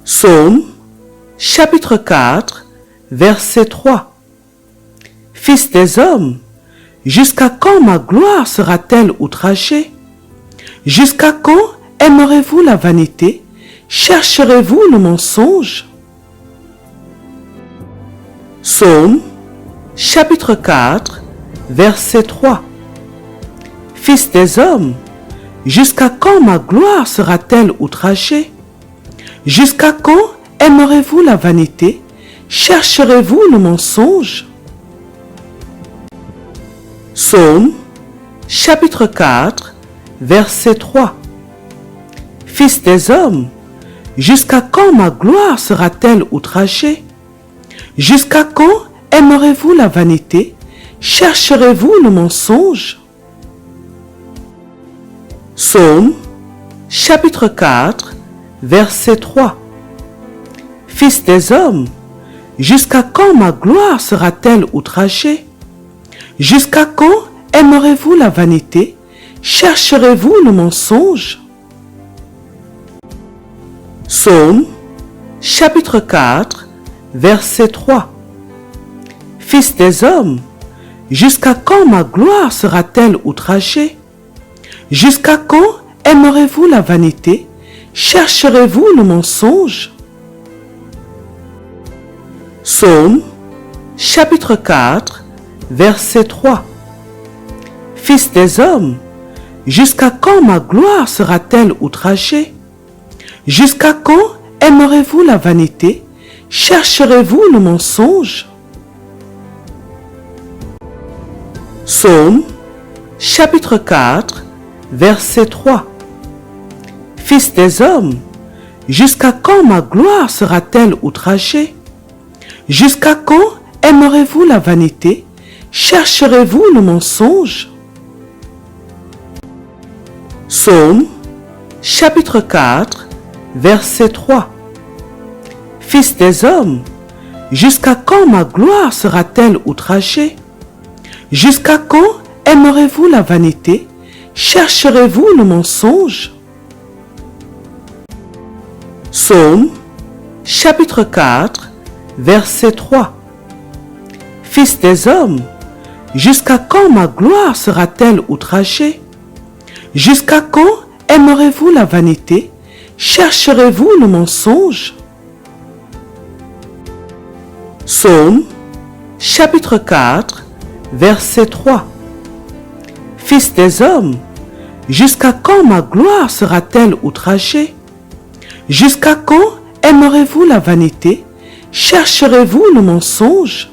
Psaume, chapitre 4, verset 3. Fils des hommes, jusqu'à quand ma gloire sera-t-elle outragée? Jusqu'à quand aimerez-vous la vanité? Chercherez-vous le mensonge? Psaume, chapitre 4, verset 3. Fils des hommes, jusqu'à quand ma gloire sera-t-elle outragée? Jusqu'à quand aimerez-vous la vanité? Chercherez-vous le mensonge? Psaume, chapitre 4, verset 3. Fils des hommes, jusqu'à quand ma gloire sera-t-elle outragée? Jusqu'à quand aimerez-vous la vanité? Chercherez-vous le mensonge? Psaume, chapitre 4, verset 3. Fils des hommes, jusqu'à quand ma gloire sera-t-elle outragée? Jusqu'à quand aimerez-vous la vanité? Chercherez-vous le mensonge? Psaume, chapitre 4, verset 3. Fils des hommes, jusqu'à quand ma gloire sera-t-elle outragée? Jusqu'à quand aimerez-vous la vanité? Chercherez-vous le mensonge? Psaume, chapitre 4, verset 3. Fils des hommes, jusqu'à quand ma gloire sera-t-elle outragée? Jusqu'à quand aimerez-vous la vanité? Chercherez-vous le mensonge? Psaume, chapitre 4, verset 3. Fils des hommes, jusqu'à quand ma gloire sera-t-elle outragée? Jusqu'à quand aimerez-vous la vanité? Chercherez-vous le mensonge? Psaume, chapitre 4, verset 3. Fils des hommes, jusqu'à quand ma gloire sera-t-elle outragée? Jusqu'à quand aimerez-vous la vanité? Chercherez-vous le mensonge? Psaume, chapitre 4, verset 3. Fils des hommes, jusqu'à quand ma gloire sera-t-elle outragée? Jusqu'à quand aimerez-vous la vanité? Chercherez-vous le mensonge? Psaume, chapitre 4, verset 3. Fils des hommes, jusqu'à quand ma gloire sera-t-elle outragée? Jusqu'à quand aimerez-vous la vanité? Chercherez-vous le mensonge?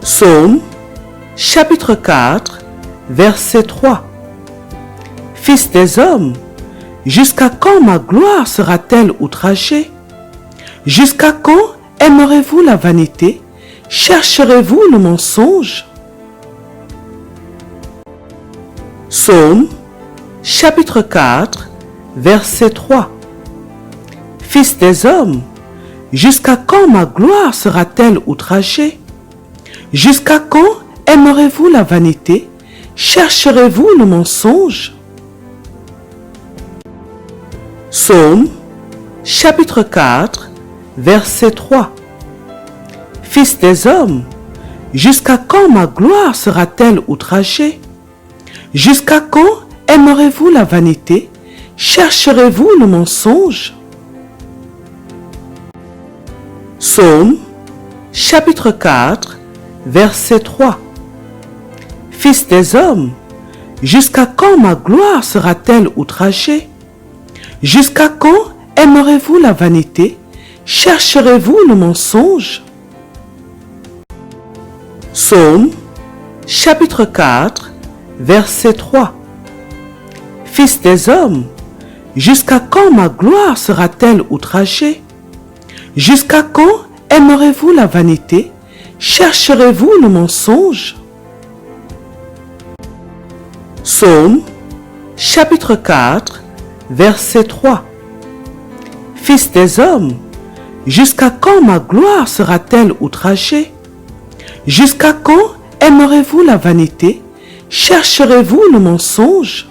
Psaume, chapitre 4, verset 3. Fils des hommes, jusqu'à quand ma gloire sera-t-elle outragée? Jusqu'à quand aimerez-vous la vanité? Chercherez-vous le mensonge? Psaume, chapitre 4, verset 3. Fils des hommes, jusqu'à quand ma gloire sera-t-elle outragée? Jusqu'à quand aimerez-vous la vanité? Chercherez-vous le mensonge? Psaume, chapitre 4, verset 3. Fils des hommes, jusqu'à quand ma gloire sera-t-elle outragée? Jusqu'à quand aimerez-vous la vanité? Chercherez-vous le mensonge? Psaume, chapitre 4, verset 3. Fils des hommes, jusqu'à quand ma gloire sera-t-elle outragée? Jusqu'à quand aimerez-vous la vanité? Chercherez-vous le mensonge? Psaume, chapitre 4, verset 3. Fils des hommes, jusqu'à quand ma gloire sera-t-elle outragée? Jusqu'à quand aimerez-vous la vanité? Chercherez-vous le mensonge? Psaume, chapitre 4, verset 3. Fils des hommes, jusqu'à quand ma gloire sera-t-elle outragée? Jusqu'à quand aimerez-vous la vanité? Chercherez-vous le mensonge?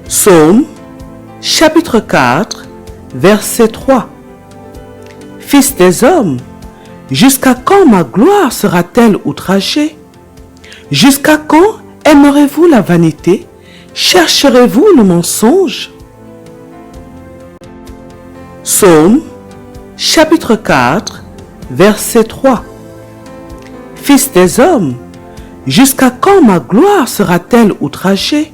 Psaume, chapitre 4, verset 3. Fils des hommes, jusqu'à quand ma gloire sera-t-elle outragée? Jusqu'à quand aimerez-vous la vanité? Chercherez-vous le mensonge? Psaume, chapitre 4, verset 3. Fils des hommes, jusqu'à quand ma gloire sera-t-elle outragée?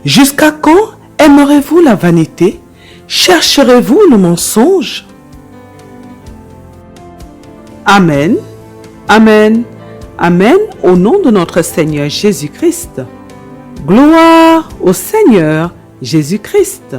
Jusqu'à quand aimerez-vous la vanité? Chercherez-vous le mensonge? Amen, Amen, Amen au nom de notre Seigneur Jésus-Christ. Gloire au Seigneur Jésus-Christ.